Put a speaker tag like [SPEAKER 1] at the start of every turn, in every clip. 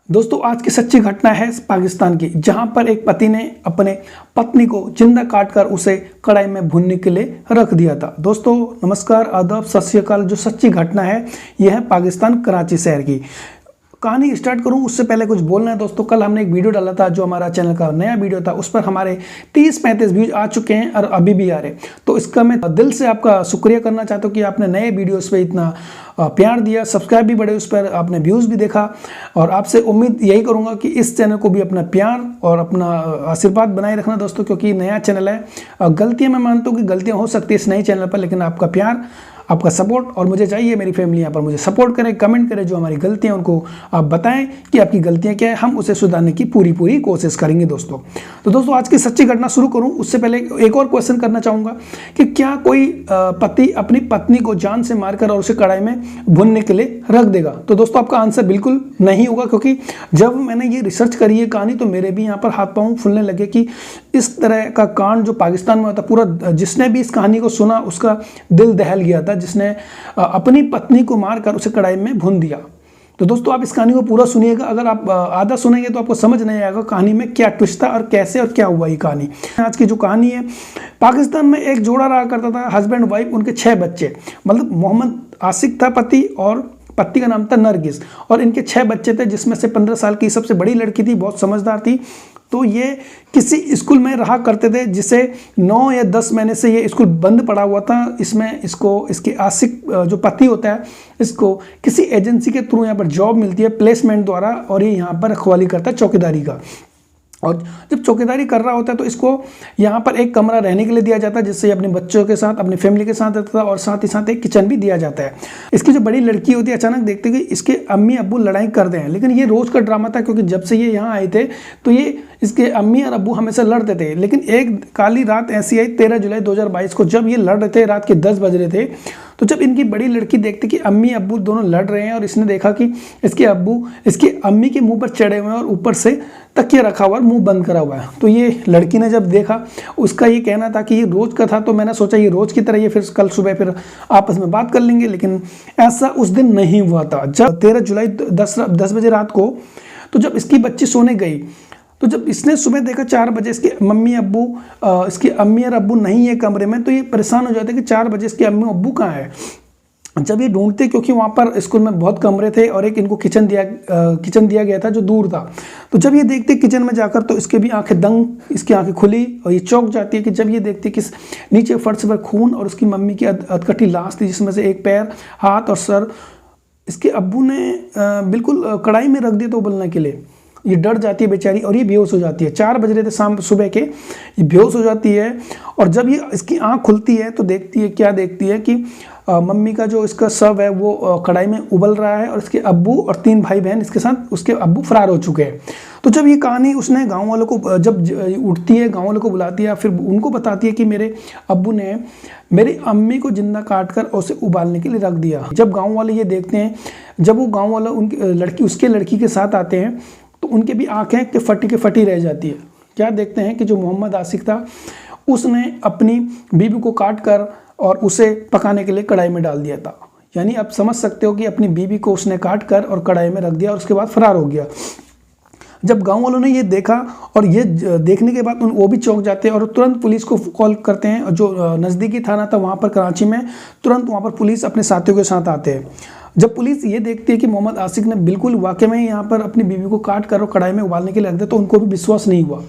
[SPEAKER 1] दोस्तों आज की सच्ची घटना है पाकिस्तान की, जहां पर एक पति ने अपने पत्नी को जिंदा काटकर उसे कढ़ाई में भूनने के लिए रख दिया था। दोस्तों नमस्कार, आदाब, सत श्री अकाल। जो सच्ची घटना है यह है पाकिस्तान कराची शहर की। कहानी स्टार्ट करूं उससे पहले कुछ बोलना है दोस्तों। कल हमने एक वीडियो डाला था, जो हमारा चैनल का नया वीडियो था, उस पर हमारे 30-35 व्यूज आ चुके हैं और अभी भी आ रहे। तो इसका मैं दिल से आपका शुक्रिया करना चाहता हूं कि आपने नए वीडियोस पे इतना प्यार दिया, सब्सक्राइब भी बढ़े, उस पर आपने व्यूज़ भी देखा। और आपसे उम्मीद यही करूंगा कि इस चैनल को भी अपना प्यार और अपना आशीर्वाद बनाए रखना दोस्तों, क्योंकि नया चैनल है। गलतियां मैं मानता हूं कि गलतियां हो सकती है इस नए चैनल पर, लेकिन आपका प्यार, आपका सपोर्ट और मुझे चाहिए, मेरी फैमिली यहाँ पर मुझे सपोर्ट करे, कमेंट करे, जो हमारी गलतियाँ उनको आप बताएं कि आपकी गलतियाँ क्या है, हम उसे सुधारने की पूरी कोशिश करेंगे दोस्तों। तो दोस्तों आज की सच्ची घटना शुरू करूं उससे पहले एक और क्वेश्चन करना चाहूँगा कि क्या कोई पति अपनी पत्नी को जान से मारकर और उसे कढ़ाई में भूनने के लिए रख देगा? तो दोस्तों आपका आंसर बिल्कुल नहीं होगा, क्योंकि जब मैंने ये रिसर्च करी है कहानी, तो मेरे भी यहाँ पर हाथ पाँव फूलने लगे कि इस तरह का कांड जो पाकिस्तान में होता, पूरा जिसने भी इस कहानी को सुना उसका दिल दहल गया था, जिसने अपनी पत्नी को मारकर उसे कढ़ाई में भून दिया। तो दोस्तों आप इस कहानी को पूरा सुनिएगा। अगर आप आधा सुनेंगे तो आपको समझ नहीं आएगा कहानी में क्या ट्विस्ट था और कैसे और क्या हुआ ये कहानी। आज की जो कहानी है, पाकिस्तान में एक जोड़ा रहा करता था, हस्बैंड वाइफ, उनके 6 बच्चे। मतलब मोहम्मद आसिक था पति और पत्नी का नाम था नरगिस, और इनके 6 बच्चे थे, जिसमें से 15 साल की सबसे बड़ी लड़की थी, बहुत समझदार थी। तो ये किसी स्कूल में रहा करते थे, जिसे 9 या 10 महीने से ये स्कूल बंद पड़ा हुआ था। इसमें इसके आशिक जो पति होता है, इसको किसी एजेंसी के थ्रू यहाँ पर जॉब मिलती है प्लेसमेंट द्वारा, और ये यहाँ पर रखवाली करता है चौकीदारी का। और जब चौकीदारी कर रहा होता है तो इसको यहाँ पर एक कमरा रहने के लिए दिया जाता है, जिससे अपने बच्चों के साथ, अपनी फैमिली के साथ रहता था, और साथ ही साथ एक किचन भी दिया जाता है। इसकी जो बड़ी लड़की होती है, अचानक देखते कि इसके अम्मी अब्बू लड़ाई करते हैं, लेकिन ये रोज़ का ड्रामा था, क्योंकि जब से ये यहाँ आए थे तो ये इसके अम्मी और अब्बू हमेशा लड़ते थे। लेकिन एक काली रात ऐसी आई 13 जुलाई 2022 को, जब ये लड़ रहे थे, रात के 10 बज रहे थे। तो जब इनकी बड़ी लड़की देखती कि अम्मी अब्बू दोनों लड़ रहे हैं, और इसने देखा कि इसके अब्बू इसकी अम्मी के मुंह पर चढ़े हुए हैं और ऊपर से तकिया रखा हुआ है, मुंह बंद करा हुआ है। तो ये लड़की ने जब देखा, उसका ये कहना था कि ये रोज़ का था, तो मैंने सोचा ये रोज़ की तरह ये फिर कल सुबह फिर आपस में बात कर लेंगे। लेकिन ऐसा उस दिन नहीं हुआ था। जब 13 जुलाई 10 बजे रात को, तो जब इसकी बच्ची सोने गई, तो जब इसने सुबह देखा 4 बजे इसके मम्मी अब्बू, इसके अम्मी और अब्बू नहीं है कमरे में, तो ये परेशान हो जाते कि 4 बजे इसके अम्मी अब्बू कहाँ है। जब ये ढूंढते, क्योंकि वहाँ पर स्कूल में बहुत कमरे थे और एक इनको किचन दिया गया था जो दूर था। तो जब ये देखते किचन में जाकर, तो इसके भी आंखें दंग, इसकी आंखें खुली और ये चौंक जाती है कि जब ये देखती कि नीचे फर्श पर खून और उसकी मम्मी की अधकटी लाश थी, जिसमें से एक पैर, हाथ और सर इसके अब्बू ने बिल्कुल कढ़ाई में रख दिया तो उबलने के लिए। ये डर जाती है बेचारी और ये बेहोश हो जाती है। 4 बज रहे थे शाम सुबह के, ये बेहोश हो जाती है। और जब ये इसकी आंख खुलती है तो देखती है, क्या देखती है कि मम्मी का जो इसका शव है वो कढ़ाई में उबल रहा है, और इसके अब्बू और 3 भाई बहन इसके साथ, उसके अब्बू फरार हो चुके हैं। तो जब ये कहानी उसने गांव वालों को, जब उठती है गांव वालों को बुलाती है, फिर उनको बताती है कि मेरे अब्बू ने मेरी अम्मी को जिंदा काटकर उसे उबालने के लिए रख दिया। जब गाँव वाले ये देखते हैं, जब वो गाँव वाला उसके लड़की के साथ आते हैं, तो उनके भी आंखें के फटी रह जाती है। क्या देखते हैं कि जो मोहम्मद आसिक था, उसने अपनी बीबी को काट कर और उसे पकाने के लिए कढ़ाई में डाल दिया था। यानी आप समझ सकते हो कि अपनी बीबी को उसने काट कर और कढ़ाई में रख दिया और उसके बाद फरार हो गया। जब गांव वालों ने ये देखा, और ये देखने के बाद वो भी चौंक जाते हैं और तुरंत पुलिस को कॉल करते हैं। जो नज़दीकी थाना था वहाँ पर कराची में, तुरंत वहाँ पर पुलिस अपने साथियों के साथ आते हैं। जब पुलिस ये देखती है कि मोहम्मद आसिक ने बिल्कुल वाकई में यहाँ पर अपनी बीवी को काट कर और कढ़ाई में उबालने के लिए रख दिया, तो उनको भी विश्वास नहीं हुआ।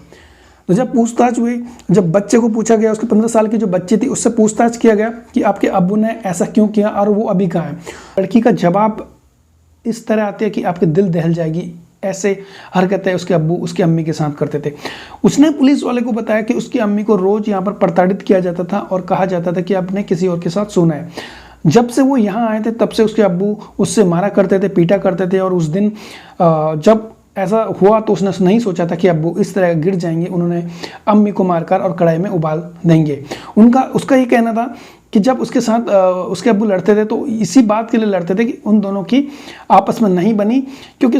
[SPEAKER 1] तो जब पूछताछ हुई, जब बच्चे को पूछा गया, उसके 15 साल की जो बच्ची थी, उससे पूछताछ किया गया कि आपके अब्बू ने ऐसा क्यों किया और वो अभी कहाँ है। लड़की का जवाब इस तरह आती है कि आपके दिल दहल जाएगी। ऐसे हरकतें उसके अब्बू उसकी अम्मी के साथ करते थे। उसने पुलिस वाले को बताया कि उसकी अम्मी को रोज़ यहाँ पर प्रताड़ित किया जाता था और कहा जाता था कि आपने किसी और के साथ सोना है। जब से वो यहाँ आए थे तब से उसके अब्बू उससे मारा करते थे, पीटा करते थे। और उस दिन जब ऐसा हुआ तो उसने नहीं सोचा था कि अब्बू इस तरह गिर जाएंगे। उन्होंने अम्मी को मारकर और कढ़ाई में उबाल देंगे। उसका ये कहना था कि जब उसके साथ उसके अब्बू लड़ते थे तो इसी बात के लिए लड़ते थे कि उन दोनों की आपस में नहीं बनी, क्योंकि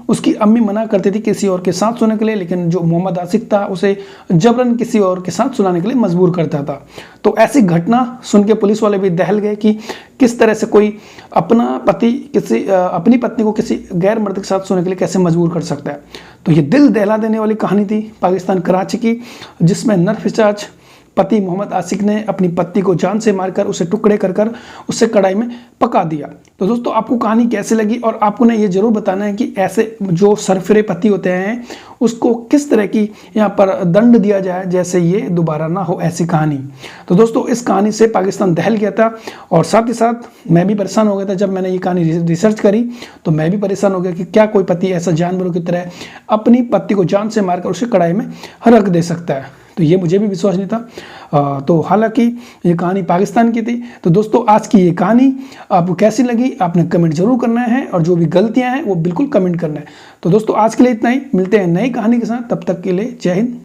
[SPEAKER 1] उसकी अम्मी मना करती थी किसी और के साथ सोने के लिए, लेकिन जो मोहम्मद आशिक था उसे जबरन किसी और के साथ सुलाने के लिए मजबूर करता था। तो ऐसी घटना सुन के पुलिस वाले भी दहल गए कि किस तरह से कोई अपनी पत्नी को किसी गैर मर्द के साथ सोने के लिए कैसे मजबूर कर सकता है। तो ये दिल दहला देने वाली कहानी थी पाकिस्तान कराची की, जिसमें नरपिशाच पति मोहम्मद आशिक ने अपनी पत्नी को जान से मारकर उसे टुकड़े कर उसे कढ़ाई में पका दिया। तो दोस्तों आपको कहानी कैसे लगी, और आपको ने ये जरूर बताना है कि ऐसे जो सरफिरे पति होते हैं उसको किस तरह की यहाँ पर दंड दिया जाए, जैसे ये दोबारा ना हो ऐसी कहानी। तो दोस्तों इस कहानी से पाकिस्तान दहल गया था, और साथ ही साथ मैं भी परेशान हो गया था। जब मैंने ये कहानी रिसर्च करी तो मैं भी परेशान हो गया कि क्या कोई पति ऐसा जानवरों की तरह अपनी पत्नी को जान से मारकर उसे कढ़ाई में रख दे सकता है। तो ये मुझे भी विश्वास नहीं था। तो हालांकि ये कहानी पाकिस्तान की थी। तो दोस्तों आज की ये कहानी आपको कैसी लगी आपने कमेंट जरूर करना है, और जो भी गलतियां हैं वो बिल्कुल कमेंट करना है। तो दोस्तों आज के लिए इतना ही, मिलते हैं नई कहानी के साथ, तब तक के लिए जय हिंद।